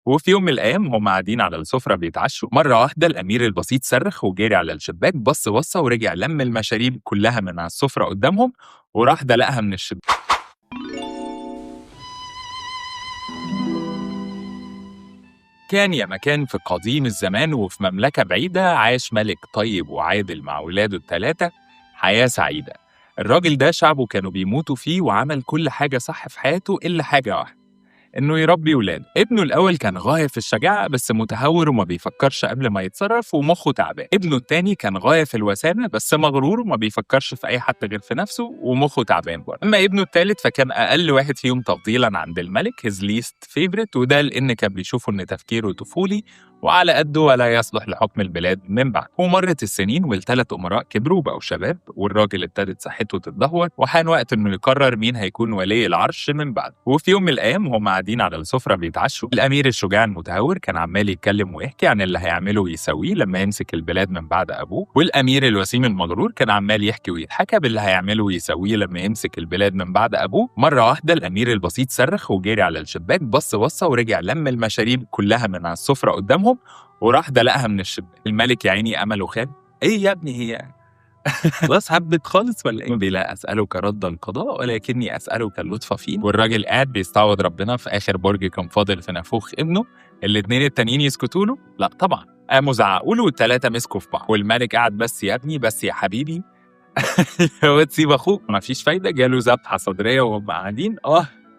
وفي يوم من الأيام هم قاعدين على السفرة بيتعشوا، مرة واحدة الأمير البسيط صرخ وجري على الشباك، بص بصة ورجع لم المشاريب كلها من على السفرة قدامهم وراح دلقها من الشباك. كان يا مكان في قديم الزمان وفي مملكة بعيدة عاش ملك طيب وعادل مع ولاده الثلاثة حياة سعيدة. الراجل ده شعبه كانوا بيموتوا فيه وعمل كل حاجة صح في حياته إلا حاجة واحدة، إنه يربي ولاده. ابنه الأول كان غاية في الشجاعة بس متهور وما بيفكرش قبل ما يتصرف ومخه تعبان. ابنه التاني كان غاية في الوسامة بس مغرور وما بيفكرش في أي حد غير في نفسه ومخه تعبان برضه. أما ابنه التالت فكان أقل واحد فيهم تفضيلا عند الملك، his least favorite، وده لأن كان بيشوفه إن تفكيره طفولي وعلى قده ولا يصلح لحكم البلاد من بعد. ومرت السنين والثلاث أمراء كبروا وبقوا شباب والراجل ابتدت صحته تتدهور وحان وقت إنه يقرر مين هيكون ولي العرش من بعد. وفي يوم من الأيام هم قاعدين على السفرة بيتعشوا، الأمير الشجاع المتهور كان عمال يتكلم ويحكي عن اللي هيعمله ويسويه لما يمسك البلاد من بعد أبوه، والأمير الوسيم المغرور كان عمال يحكي ويتحكى باللي هيعمله ويسويه لما يمسك البلاد من بعد أبوه. مرة واحدة الأمير البسيط صرخ وجري على الشباك، بص بصة ورجع لم المشاريب كلها من على السفرة قدامهم وراح دلقها من الشباك. الملك يا عيني أمله خاب، إيه يا ابني هي خلاص حبت خالص ولا ايه؟ بلا اسالك رد القضاء ولكني اسالك اللطف فيه. والراجل قاعد بيستعوض ربنا في اخر برج كان فاضل في نافوخ ابنه. الاتنين التانيين يسكتوا له؟ لا طبعا، قاموا زعقوا له والتلاته مسكوا في بعض. والملك قاعد بس يا ابني بس يا حبيبي هو تسيب اخوك، مفيش فايده. جاله ذبحه صدريه وهم قاعدين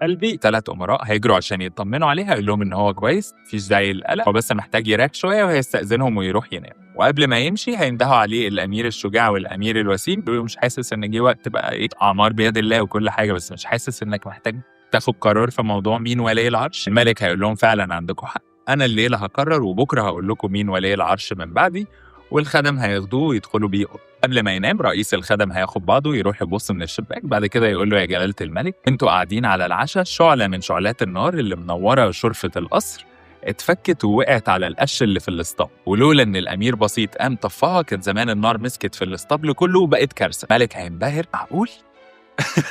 قلبي. 3 أمراء هيجروا عشان يطمنوا عليها، يقول لهم إن هو كويس مفيش داعي للقلق، هو بس محتاج يريح شوية وهيستأذنهم ويروح ينام. وقبل ما يمشي هيندهوا عليه الأمير الشجاع والأمير الوسيم، يقولوا مش حاسس إن جه وقت بقى إيه، أعمار بيد الله وكل حاجة، بس مش حاسس إنك محتاج تاخد قرار في موضوع مين ولي العرش؟ الملك هيقول لهم فعلا عندكم حق، أنا الليلة هقرر وبكرة هقول لكم مين ولي العرش من بعدي. والخدم هياخدوه ويدخلوا بيه. قبل ما ينام رئيس الخدم هياخد بعضه يروح يبص من الشباك، بعد كده يقول له يا جلالة الملك انتوا قاعدين على العشاء، شعلة من شعلات النار اللي منورة شرفة القصر اتفكت ووقعت على القش اللي في الاسطبل، ولولا ان الامير بسيط قام طفاها كان زمان النار مسكت في الاسطبل كله وبقت كارثة. الملك هينبهر، معقول؟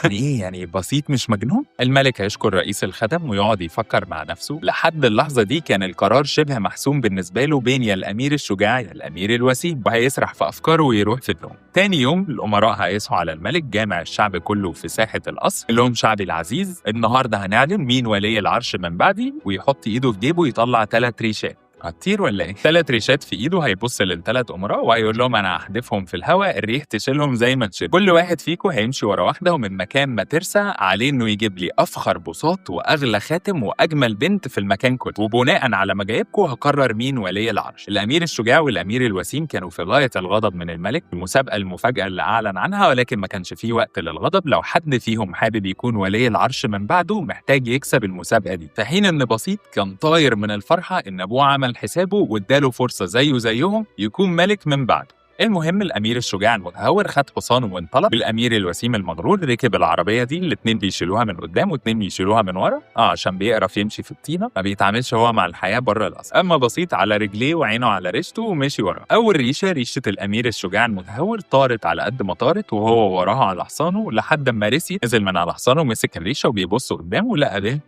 يعني ايه يعني بسيط مش مجنون؟ الملك هيشكر رئيس الخدم ويقعد يفكر مع نفسه. لحد اللحظة دي كان القرار شبه محسوم بالنسبة له بين يا الأمير الشجاع يا الأمير الوسيم، وهيسرح في أفكاره ويروح في النوم. تاني يوم الأمراء هيصحوا على الملك جامع الشعب كله في ساحة القصر، يقول لهم شعبي العزيز النهارده هنعلن مين ولي العرش من بعدي، ويحط إيده في جيبه يطلع 3 ريشات. هتطير ولا ايه؟ 3 ريشات في ايده، هيبص لل3 امراء وهيقول لهم انا هحدفهم في الهواء، الريح تشيلهم زي ما تشيل. كل واحد فيكم هيمشي ورا واحده ومن مكان ما ترسى عليه انه يجيب لي افخر بساط واغلى خاتم واجمل بنت في المكان كله، وبناء على مجايبكم هقرر مين ولي العرش. الامير الشجاع والامير الوسيم كانوا في غايه الغضب من الملك المسابقه المفاجاه اللي اعلن عنها، ولكن ما كانش فيه وقت للغضب. لو حد فيهم حابب يكون ولي العرش من بعده محتاج يكسب المسابقه دي، في حين ان بسيط كان طاير من الفرحه ان ابوه عمل حسابه واداله فرصه زيه زيهم يكون ملك من بعده. المهم الامير الشجاع المتهور خد حصانه وانطلق، والامير الوسيم المغرور ركب العربيه دي، الاتنين بيشيلوها من قدام واتنين بيشيلوها من ورا عشان بيقرف يمشي في الطينه، ما بيتعاملش هو مع الحياه بره القصر. اما بسيط على رجليه وعينه على ريشته ومشي وراه. اول ريشه الامير الشجاع المتهور طارت على قد ما طارت وهو وراها على حصانه لحد ما رسي، نزل من على حصانه ومسك الريشه وبيبص قدامه لقى ده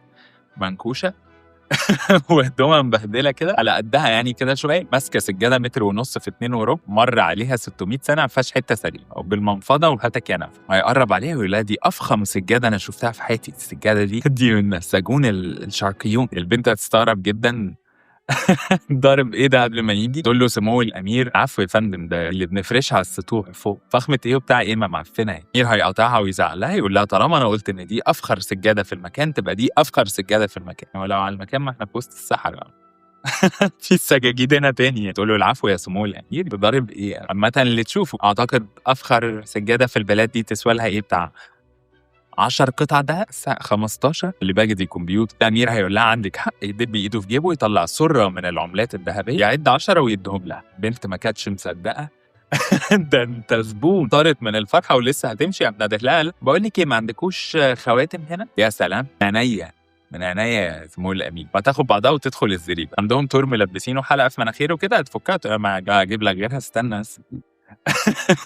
منكوشه وهدومها مبهدله كده على قدها يعني كده شويه، ماسكه سجاده 1.5 متر في 2 وربع، مر عليها 600 سنه ما فيهاش حته سليمه، وبالمنفضه وهاتك يا نفس. هيقرب عليها ويقول لها دي افخم سجاده انا شفتها في حياتي، السجاده دي من السجون الشرقيون. البنت هتستغرب جدا ضارب ايه ده قبل ما يجي؟ تقول له سمو الامير عفو يا فندم، ده اللي بنفرشها على السطوح فوق، فخمه ايه وبتاع ايه ما معفنه. الامير هيقطعها ويزعق لها، يقول لها طالما انا قلت ان دي افخر سجاده في المكان تبقى دي افخر سجاده في المكان، ولو على المكان ما احنا في وسط الصحراء في السجاجيد هنا تاني. تقول له العفو يا سمو الامير، بضارب ايه عامه اللي تشوفه. اعتقد افخر سجاده في البلاد دي تسوى لها ايه، بتاع 10 قطع ده 15 اللي باقي دي كمبيوتر. الامير هيقول لها عندك حق، يدب ايده في جيبه يطلع سره من العملات الذهبيه يعد 10 ويديهم لها. بنت ما كانتش مصدقه ده انت زبون. طارت من الفرحه ولسه هتمشي قام نادت لها بقول لك ايه، ما عندكوش خواتم هنا؟ يا سلام، عينيا من عينيا يا سمو الامير. فتاخد بعضها وتدخل الزريبه، عندهم تور ملبسينه حلقه في مناخيره كده هتفكها، ما اجيب لك غيرها استنى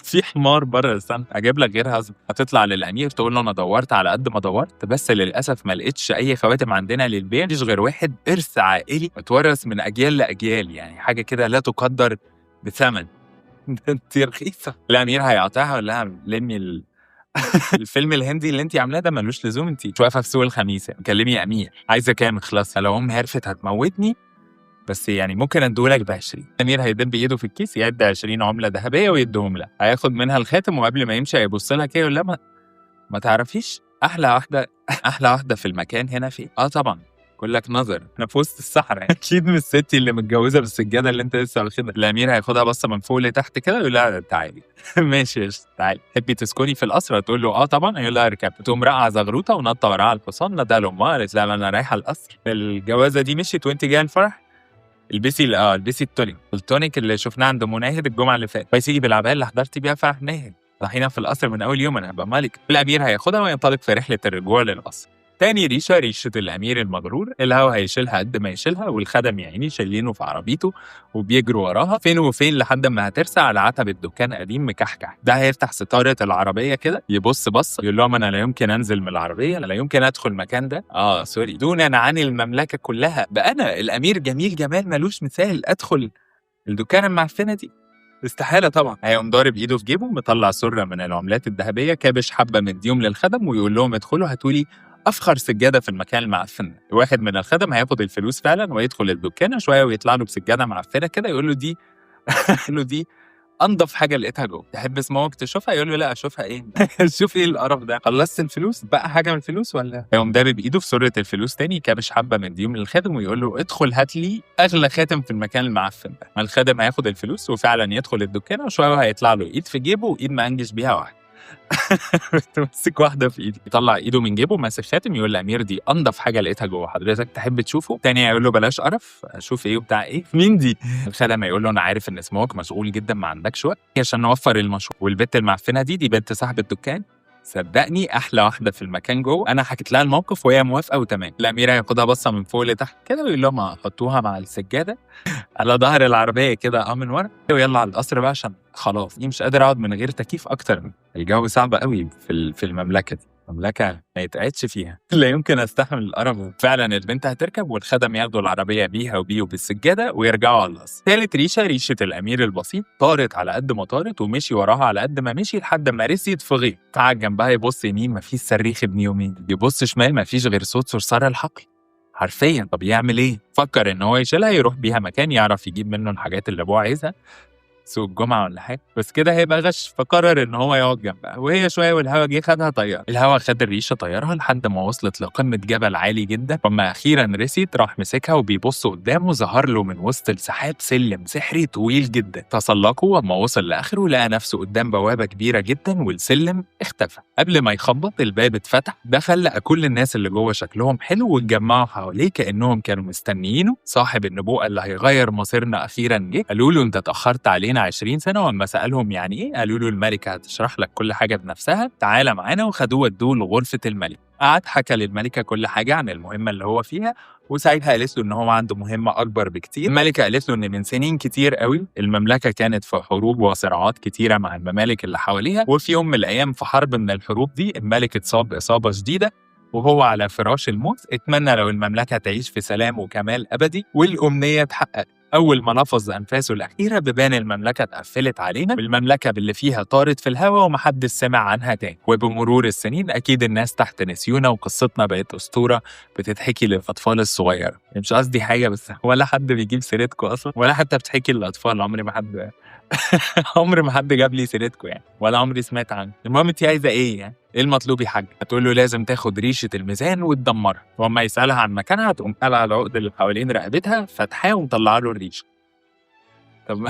في حمار برّه، استنى أجيب لك غيرها. هتطلع للأمير تقول له أنا دوّرت على قد ما دوّرت، بس للأسف ما لقيتش أي خواتم عندنا للبيع، ما فيش غير واحد إرث عائلي اتورث من أجيال لأجيال، يعني حاجة كده لا تُقدّر بثمن. أنتِ رخيصة. الأمير هيقاطعها ويقول لها لمّي الفيلم الهندي اللي أنتِ عاملاه ده ما لوش لزوم، أنتِ مش واقفة في سوق الخميس، كلمي أمير، عايزة كام اخلصي، لو أمي عرفت هتموتني، بس يعني ممكن أديه لك ب20. الأمير هيدب إيده في الكيس يعد 20 عملة ذهبية ويديهم لها، هياخد منها الخاتم وقبل ما يمشي هيبص لها كده يقول لها ما تعرفيش أحلى واحدة أحلى واحدة في المكان هنا فين؟ آه طبعًا. يقول لك نظر، إحنا في وسط الصحرا أكيد مش ستي اللي متجوزة بالسجادة اللي أنت لسه واخدها. الأمير هياخدها بصة من فوق لتحت كده ويقول لها تعالي. ماشي قشطة تعالي، تحبي تسكني في القصر؟ هتقول له آه طبعًا، هيقول لها اركبي، تقوم راقعة زغروطة ونطة وراها على الحصان، ندهها لأمها قالت لها أنا رايحة القصر، الجوازة دي مشيت وأنتِ جاية الفرح؟ البسي التونيك اللي شفناه عند مناهد الجمعة اللي فاتت، كويس بالعباية اللي حضرتِ بيها فرح ناهد، رايحين في القصر من أول يوم أنا هابقى ملكة. الأمير هياخدها وينطلق في رحلة الرجوع للقصر. تاني ريشة الأمير المغرور، الهوا هيشيلها قد ما يشيلها والخدم يا عيني شايلينه في عربيته وبيجروا وراها فين وفين لحد ما هترسى على عتبة دكان قديم مكحكح. ده هيفتح ستارة العربية كده يبص يقول لهم أنا لا يمكن أنزل من العربية، لا يمكن أدخل المكان ده، سوري، دونا عن المملكة كلها، بقى أنا الأمير جميل جمال ملوش مثال أدخل الدكان المعفنة دي؟ استحالة طبعًا. هيقوم ضارب إيده في جيبه مطلّع سُرة من العملات الذهبية كابش حبة مدّيهم للخدم ويقول لهم ادخلوا هاتوا لي أفخر سجادة في المكان المعفن ده. واحد من الخدم هياخد الفلوس فعلًا ويدخل الدكانة شوية ويطلع له بسجادة معفنة كده يقول له دي يقول له دي أنضف حاجة لقيتها جوّه، تحب اسمعك تشوفها؟ يقول له لأ أشوفها إيه؟ شوف إيه القرف ده؟ خلّصت الفلوس؟ بقى حاجة من الفلوس والّا هيقوم دابب إيده في سُرة الفلوس تاني كابش حبة مدّيهم للخادم ويقول له ادخل هات لي أغلى خاتم في المكان المعفن ده. ما الخادم هياخد الفلوس وفعلًا يدخل الدكانة وشوية وهيطلع له إيد في جيبه وإيد مأنجش بيها واحدة. ماسك واحدة في إيده، يطلّع إيده من جيبه ماسك خاتم يقول للأمير دي أنضف حاجة لقيتها جوّه، حضرتك تحب تشوفه؟ تاني هيقول له بلاش قرف، أشوف إيه وبتاع إيه، مين دي؟ الخادم هيقول له أنا عارف إن اسمك مشغول جدًا ما عندكش وقت عشان نوفّر المشروع، والبت المعفنة دي بنت صاحب الدكان، صدّقني أحلى واحدة في المكان جوّه، أنا حكيت لها الموقف وهي موافقة وتمام. الأمير هياخدها بصّة من فوق لتحت كده ويقول لهم حطوها مع السجادة على ضهر العربية كده من ورا ويلا على القصر بقى عشان خلاص مش قادر أقعد من غير تكييف أكتر من الجو صعب أوي في المملكة دي، مملكة ما يتقعدش فيها. لا يمكن أستحمل القرف. فعلًا البنت هتركب والخدم ياخدوا العربية بيها وبيه وبالسجادة ويرجعوا على القصر. تالت ريشة الأمير البسيط، طارت على قد ما طارت ومشي وراها على قد ما مشي لحد ما رسيت في غيط، قعد جنبها يبص يمين ما فيش صريخ ابن يومين، يبص شمال ما فيش غير صوت صرصار الحقل. حرفيًا، طب يعمل إيه؟ فكر إن هو يشيلها يروح بيها مكان يعرف يجيب منه الحاجات اللي أبوه عايزها، سوق الجمعة والّا حاجة، بس كده هيبقى غش، فقرر إن هو يقعد جنبها، وهي شوية والهوا جه خدها طيّرها، الهوا خد الريشة طيّرها لحد ما وصلت لقمة جبل عالي جدًا، لمّا أخيرًا رسيت راح مسكها وبيبص قدامه ظهر له من وسط السحاب سلم سحري طويل جدًا، تسلقه وأمّا وصل لآخره لقى نفسه قدام بوابة كبيرة جدًا والسلم اختفى، قبل ما يخبط الباب اتفتح، دخل لقى كل الناس اللي جوه شكلهم حلو واتجمعوا حواليه كأنهم كانوا مستنيينه، صاحب النبوءة اللي هيغيّر مصيرنا أخيرًا جه، قالوا له أنت اتأخرت علينا 20 سنة، وأمّا سألهم يعني إيه قالوا له الملكة هتشرح لك كل حاجة بنفسها، تعالَ معانا وخدوه ودوه لغرفة الملك. قعد حكى للملكة كل حاجة عن المهمة اللي هو فيها، وساعتها قالت له إن هو عنده مهمة أكبر بكتير. الملكة قالت له إن من سنين كتير أوي المملكة كانت في حروب وصراعات كتيرة مع الممالك اللي حواليها، وفي يوم من الأيام في حرب من الحروب دي الملك اتصاب إصابة شديدة وهو على فراش الموت، اتمنى لو المملكة تعيش في سلام وكمال أبدي والأمنية اتحققت. أول ما نفض أنفاسه الأخيرة بيبان المملكة اتقفلت علينا والمملكة باللي فيها طارت في الهوا ومحدش سمع عنها تاني، وبمرور السنين أكيد الناس تحت نسيونا وقصتنا بقت أسطورة بتتحكي للأطفال الصغيرة. مش قصدي حاجة بس ولا حد بيجيب سيرتكم أصلا ولا حتى بتحكي للأطفال، عمر ما حد جاب لي سيرتكم يعني ولا عمري سمعت عنه. المهم أنتِ عايزة إيه يعني؟ إيه المطلوب يا حاجة؟ هتقول له لازم تاخد ريشة الميزان وتدمرها، وأما يسألها عن مكانها تقوم قالعة العقد اللي حوالين رقبتها فاتحاه ومطلعة له الريشة. طب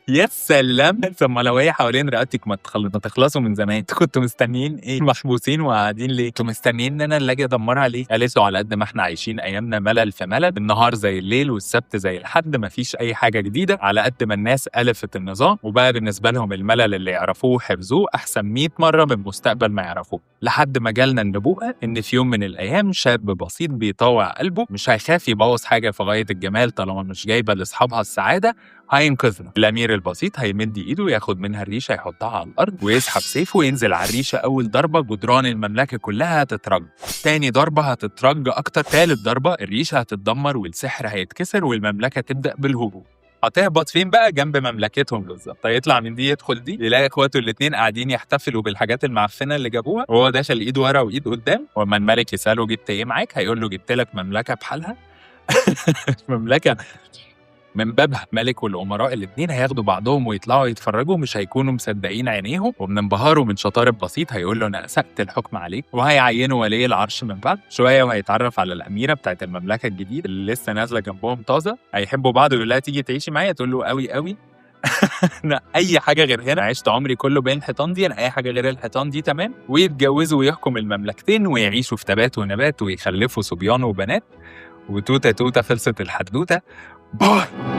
يا سلام! طب ما لو هي حوالين رقبتِك ما تخلصوا من زمان، أنتم كنتم مستنيين إيه؟ محبوسين وقاعدين ليه؟ أنتم مستنيين إن أنا اللي آجي أدمرها ليه؟ قالت له على قد ما إحنا عايشين أيامنا ملل في ملل، النهار زي الليل والسبت زي الحد، ما فيش أي حاجة جديدة، على قد ما الناس ألفت النظام وبقى بالنسبة لهم الملل اللي يعرفوه وحفظوه أحسن 100 مرة من المستقبل ما يعرفوه، لحد ما جالنا النبوءة إن في يوم من الأيام شاب بسيط بيطوع قلبه مش هيخاف يبوظ حاجة في غاية الجمال طالما مش جايبة لأصحابها السعادة، هينقذنا. الأمير البسيط هيمد إيده ياخد منها الريشة يحطها على الأرض ويسحب سيفه وينزل على الريشة. أول ضربة جدران المملكة كلها هتترج، تاني ضربة هتترج أكتر، تالت ضربة الريشة هتتدمر والسحر هيتكسر والمملكة تبدأ بالهبوط. هتهبط فين بقى؟ جنب مملكتهم بالظبط. هيطلع من دي يدخل دي، يلاقي اخواته الاتنين قاعدين يحتفلوا بالحاجات المعفنه اللي جابوها وهو داخل ايد ورا وايد قدام. وما الملك يساله جبت ايه معاك، هيقول له جبت لك مملكه بحالها. مملكه من بابها. ملك والامراء الاتنين هياخدوا بعضهم ويطلعوا يتفرجوا، مش هيكونوا مصدقين عينيهم، ومن انبهاره من شطاره بسيط هيقول له انا اسأت الحكم عليك، وهيعينه ولي العرش من بعد شويه، وهيتعرف على الاميره بتاعت المملكه الجديده اللي لسه نازله جنبهم طازه. هيحبوا بعض ويقول لها تيجي تعيشي معايا، تقول له قوي قوي. انا اي حاجه غير هنا، عشت عمري كله بين الحيطان دي، انا اي حاجه غير الحيطان دي تمام. ويتجوزوا ويحكم المملكتين ويعيشوا في تبات ونبات ويخلفوا صبيان وبنات. وتوته توته خلصت الحدوته. باي.